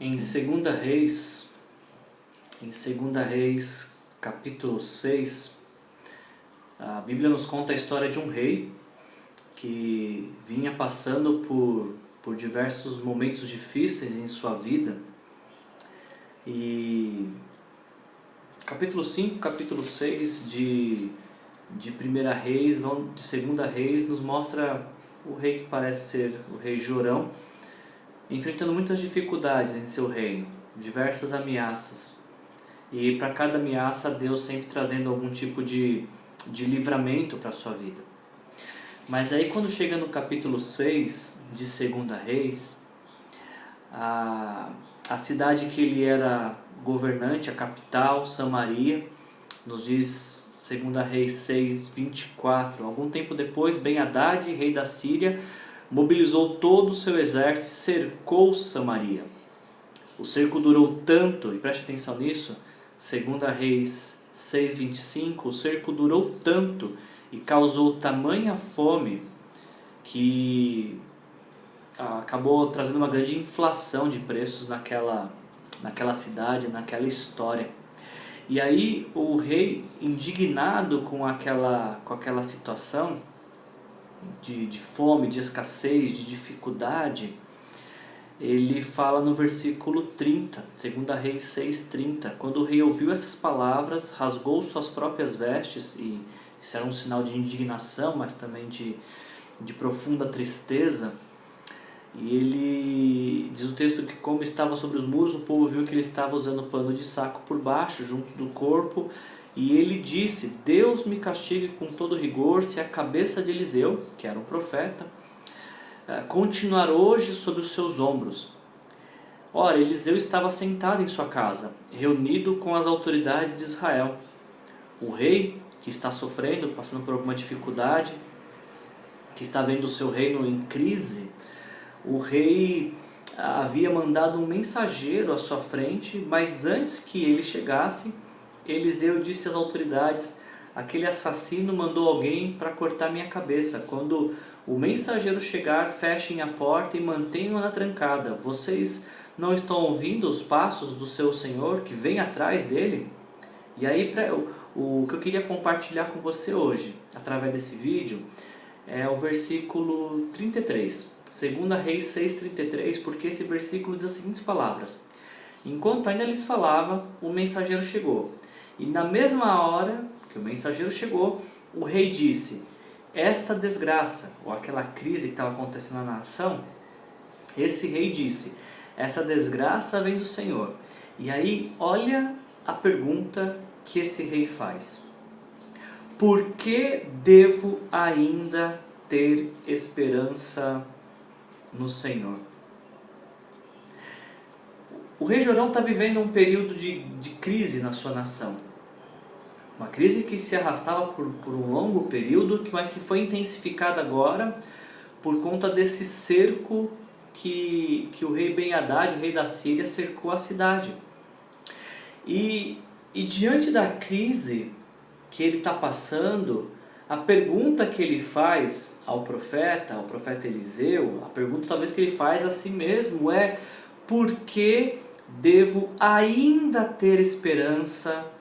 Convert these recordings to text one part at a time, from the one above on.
Em 2 Reis, capítulo 6, a Bíblia nos conta a história de um rei que vinha passando por diversos momentos difíceis em sua vida. E capítulo 5, capítulo 6 de 1 Reis, de 2 Reis, nos mostra o rei que parece ser o rei Jorão, enfrentando muitas dificuldades em seu reino, diversas ameaças. E para cada ameaça, Deus sempre trazendo algum tipo de livramento para a sua vida. Mas aí quando chega no capítulo 6 de 2 Reis, a cidade que ele era governante, a capital, Samaria, nos diz 2 Reis 6, 24. Algum tempo depois, Ben-Hadad, rei da Síria, mobilizou todo o seu exército e cercou Samaria. O cerco durou tanto, e preste atenção nisso, 2 Reis 6, 25, o cerco durou tanto e causou tamanha fome que acabou trazendo uma grande inflação de preços naquela cidade, naquela história. E aí o rei, indignado com aquela situação de fome, de escassez, de dificuldade, ele fala no versículo 30, 2 Reis 6:30, quando o rei ouviu essas palavras, rasgou suas próprias vestes, e isso era um sinal de indignação, mas também de profunda tristeza. E ele, diz o texto, que como estava sobre os muros, o povo viu que ele estava usando pano de saco por baixo, junto do corpo, e ele disse: Deus me castigue com todo rigor se a cabeça de Eliseu, que era um profeta, continuar hoje sobre os seus ombros. Ora, Eliseu estava sentado em sua casa, reunido com as autoridades de Israel. O rei, que está sofrendo, passando por alguma dificuldade, que está vendo o seu reino em crise, o rei havia mandado um mensageiro à sua frente, mas antes que ele chegasse, Eliseu disse às autoridades: aquele assassino mandou alguém para cortar minha cabeça. Quando o mensageiro chegar, fechem a porta e mantenham-na trancada. Vocês não estão ouvindo os passos do seu senhor que vem atrás dele? E aí o que eu queria compartilhar com você hoje, através desse vídeo, é o versículo 33. 2 Reis 6:33, porque esse versículo diz as seguintes palavras: enquanto ainda lhes falava, o mensageiro chegou. E na mesma hora que o mensageiro chegou, o rei disse: esta desgraça, ou aquela crise que estava acontecendo na nação, esse rei disse: essa desgraça vem do Senhor. E aí, olha a pergunta que esse rei faz: por que devo ainda ter esperança no Senhor? O rei Jorão está vivendo um período de crise na sua nação. Uma crise que se arrastava por um longo período, mas que foi intensificada agora por conta desse cerco que o rei Ben-Hadad, o rei da Síria, cercou a cidade. E diante da crise que ele está passando, a pergunta que ele faz ao profeta Eliseu, a pergunta talvez que ele faz a si mesmo é: por que devo ainda ter esperança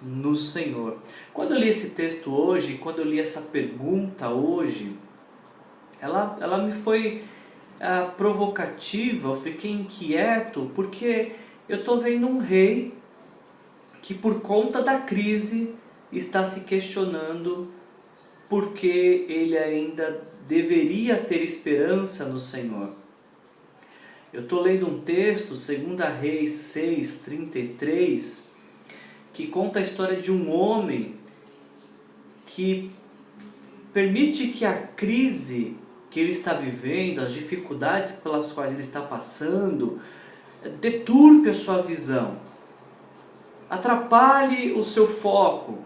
no Senhor? Quando eu li esse texto hoje, quando eu li essa pergunta hoje, ela me foi provocativa, eu fiquei inquieto, porque eu estou vendo um rei que por conta da crise está se questionando por que ele ainda deveria ter esperança no Senhor. Eu estou lendo um texto, 2 Reis 6:33, que conta a história de um homem que permite que a crise que ele está vivendo, as dificuldades pelas quais ele está passando, deturpe a sua visão, atrapalhe o seu foco.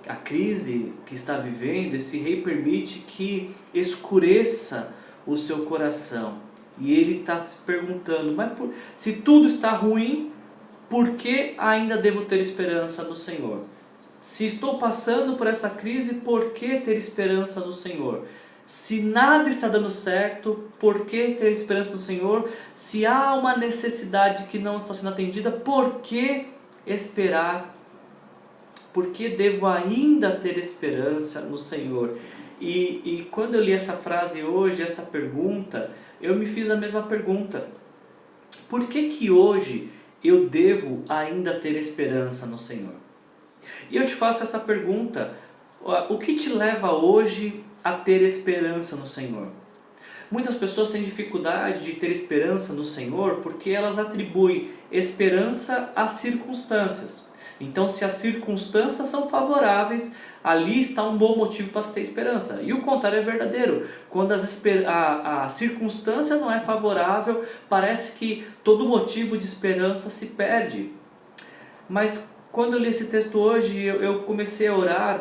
A crise que está vivendo, esse rei permite que escureça o seu coração. E ele está se perguntando: mas se tudo está ruim, por que ainda devo ter esperança no Senhor? Se estou passando por essa crise, por que ter esperança no Senhor? Se nada está dando certo, por que ter esperança no Senhor? Se há uma necessidade que não está sendo atendida, por que esperar? Por que devo ainda ter esperança no Senhor? E quando eu li essa frase hoje, essa pergunta, eu me fiz a mesma pergunta. Por que hoje eu devo ainda ter esperança no Senhor? E eu te faço essa pergunta: o que te leva hoje a ter esperança no Senhor? Muitas pessoas têm dificuldade de ter esperança no Senhor porque elas atribuem esperança às circunstâncias. Então, se as circunstâncias são favoráveis, ali está um bom motivo para se ter esperança. E o contrário é verdadeiro. Quando a circunstância não é favorável, parece que todo motivo de esperança se perde. Mas quando eu li esse texto hoje, eu comecei a orar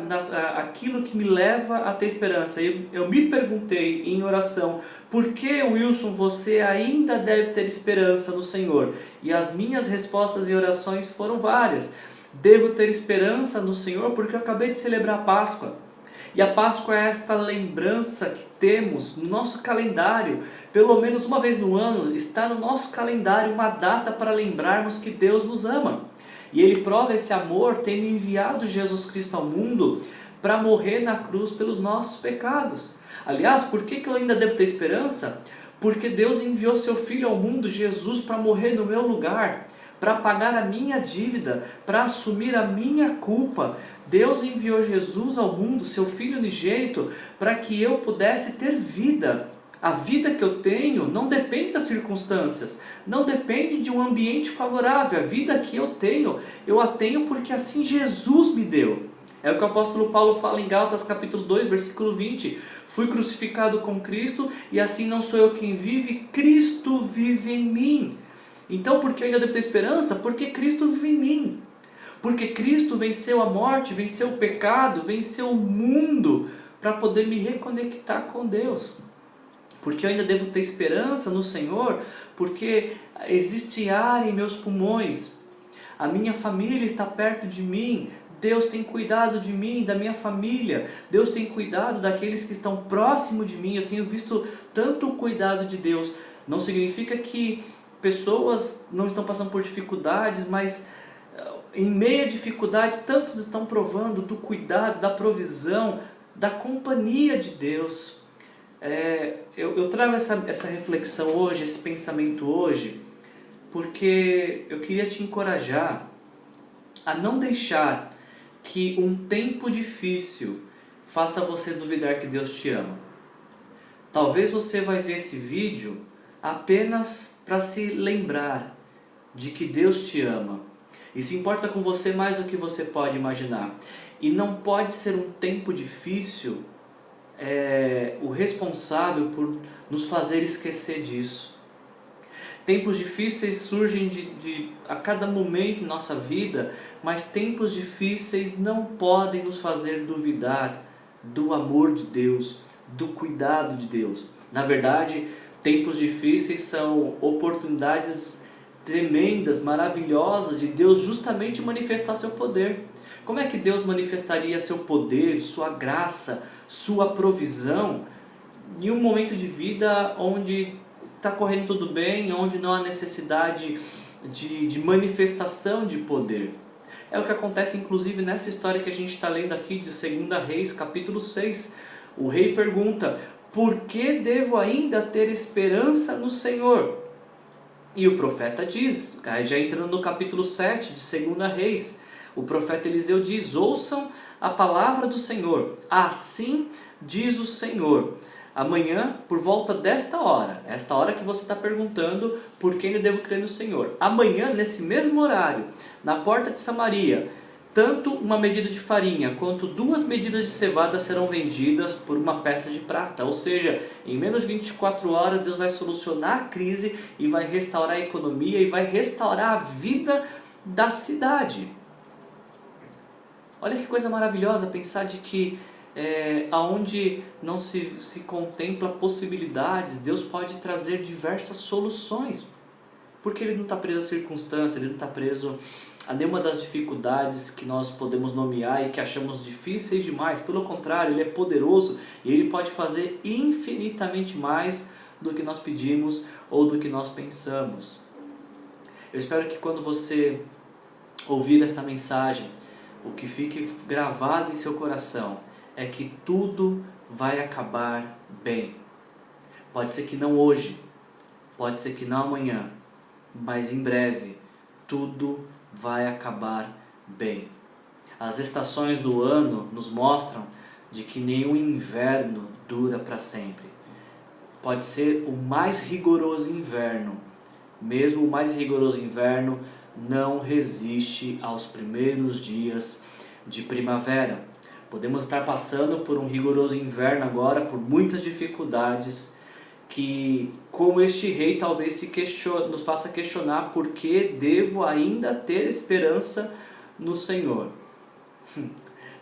aquilo que me leva a ter esperança. Eu me perguntei em oração: por que, Wilson, você ainda deve ter esperança no Senhor? E as minhas respostas em orações foram várias. Devo ter esperança no Senhor porque eu acabei de celebrar a Páscoa. E a Páscoa é esta lembrança que temos no nosso calendário. Pelo menos uma vez no ano está no nosso calendário uma data para lembrarmos que Deus nos ama. E Ele prova esse amor tendo enviado Jesus Cristo ao mundo para morrer na cruz pelos nossos pecados. Aliás, por que eu ainda devo ter esperança? Porque Deus enviou seu Filho ao mundo, Jesus, para morrer no meu lugar, para pagar a minha dívida, para assumir a minha culpa. Deus enviou Jesus ao mundo, seu Filho unigênito, para que eu pudesse ter vida. A vida que eu tenho não depende das circunstâncias, não depende de um ambiente favorável. A vida que eu a tenho porque assim Jesus me deu. É o que o apóstolo Paulo fala em Gálatas capítulo 2, versículo 20. Fui crucificado com Cristo e assim não sou eu quem vive, Cristo vive em mim. Então por que eu ainda devo ter esperança? Porque Cristo vive em mim. Porque Cristo venceu a morte, venceu o pecado, venceu o mundo para poder me reconectar com Deus. Porque eu ainda devo ter esperança no Senhor, porque existe ar em meus pulmões. A minha família está perto de mim. Deus tem cuidado de mim, da minha família. Deus tem cuidado daqueles que estão próximo de mim. Eu tenho visto tanto o cuidado de Deus. Não significa que pessoas não estão passando por dificuldades, mas em meio à dificuldade, tantos estão provando do cuidado, da provisão, da companhia de Deus. Eu trago essa reflexão hoje, esse pensamento hoje, porque eu queria te encorajar a não deixar que um tempo difícil faça você duvidar que Deus te ama. Talvez você vai ver esse vídeo apenas para se lembrar de que Deus te ama e se importa com você mais do que você pode imaginar. E não pode ser um tempo difícil o responsável por nos fazer esquecer disso. Tempos difíceis surgem a cada momento em nossa vida, mas tempos difíceis não podem nos fazer duvidar do amor de Deus, do cuidado de Deus. Na verdade, tempos difíceis são oportunidades tremendas, maravilhosas de Deus justamente manifestar seu poder. Como é que Deus manifestaria seu poder, sua graça, sua provisão em um momento de vida onde está correndo tudo bem, onde não há necessidade de manifestação de poder? É o que acontece inclusive nessa história que a gente está lendo aqui de 2 Reis, capítulo 6. O rei pergunta: por que devo ainda ter esperança no Senhor? E o profeta diz, já entrando no capítulo 7 de 2 Reis, o profeta Eliseu diz: ouçam a palavra do Senhor, assim diz o Senhor. Amanhã, por volta desta hora, esta hora que você está perguntando por que eu devo crer no Senhor, amanhã, nesse mesmo horário, na porta de Samaria, tanto uma medida de farinha quanto 2 medidas de cevada serão vendidas por uma peça de prata. Ou seja, em menos de 24 horas Deus vai solucionar a crise e vai restaurar a economia e vai restaurar a vida da cidade. Olha que coisa maravilhosa pensar de que aonde não se contempla possibilidades, Deus pode trazer diversas soluções. Porque ele não está preso à circunstância, ele não está preso a nenhuma das dificuldades que nós podemos nomear e que achamos difíceis demais. Pelo contrário, ele é poderoso e ele pode fazer infinitamente mais do que nós pedimos ou do que nós pensamos. Eu espero que quando você ouvir essa mensagem, o que fique gravado em seu coração é que tudo vai acabar bem. Pode ser que não hoje, pode ser que não amanhã, mas em breve tudo vai acabar bem. As estações do ano nos mostram de que nenhum inverno dura para sempre. Pode ser o mais rigoroso inverno, mesmo o mais rigoroso inverno não resiste aos primeiros dias de primavera. Podemos estar passando por um rigoroso inverno agora, por muitas dificuldades, que como este rei talvez nos faça questionar por que devo ainda ter esperança no Senhor.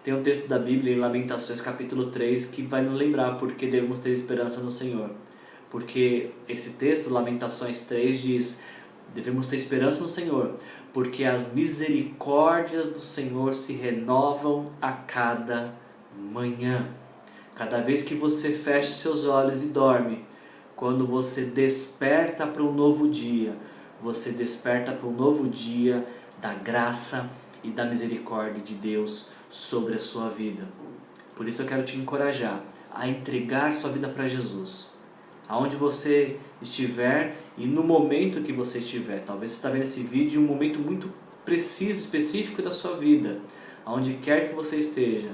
Tem um texto da Bíblia em Lamentações capítulo 3 que vai nos lembrar por que devemos ter esperança no Senhor. Porque esse texto, Lamentações 3, diz: devemos ter esperança no Senhor, porque as misericórdias do Senhor se renovam a cada manhã. Cada vez que você fecha seus olhos e dorme, quando você desperta para um novo dia, você desperta para um novo dia da graça e da misericórdia de Deus sobre a sua vida. Por isso eu quero te encorajar a entregar sua vida para Jesus. Aonde você estiver e no momento que você estiver. Talvez você está vendo esse vídeo em um momento muito preciso, específico da sua vida. Aonde quer que você esteja,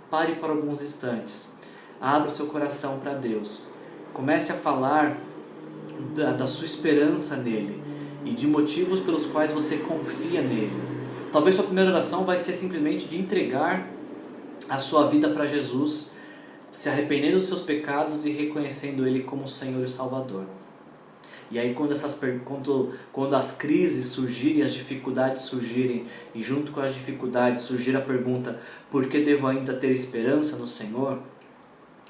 pare por alguns instantes. Abra o seu coração para Deus. Comece a falar da sua esperança nele e de motivos pelos quais você confia nele. Talvez sua primeira oração vai ser simplesmente de entregar a sua vida para Jesus, se arrependendo dos seus pecados e reconhecendo Ele como Senhor e Salvador. E aí quando as crises surgirem, as dificuldades surgirem, e junto com as dificuldades surgir a pergunta: por que devo ainda ter esperança no Senhor?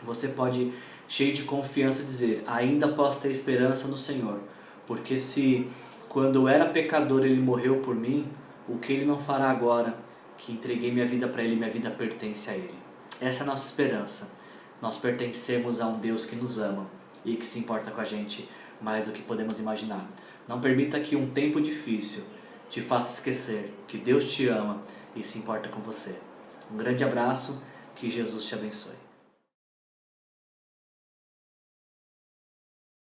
Você pode, cheio de confiança, dizer: ainda posso ter esperança no Senhor, porque se quando eu era pecador Ele morreu por mim, o que Ele não fará agora que entreguei minha vida para Ele, minha vida pertence a Ele. Essa é a nossa esperança. Nós pertencemos a um Deus que nos ama e que se importa com a gente mais do que podemos imaginar. Não permita que um tempo difícil te faça esquecer que Deus te ama e se importa com você. Um grande abraço, que Jesus te abençoe.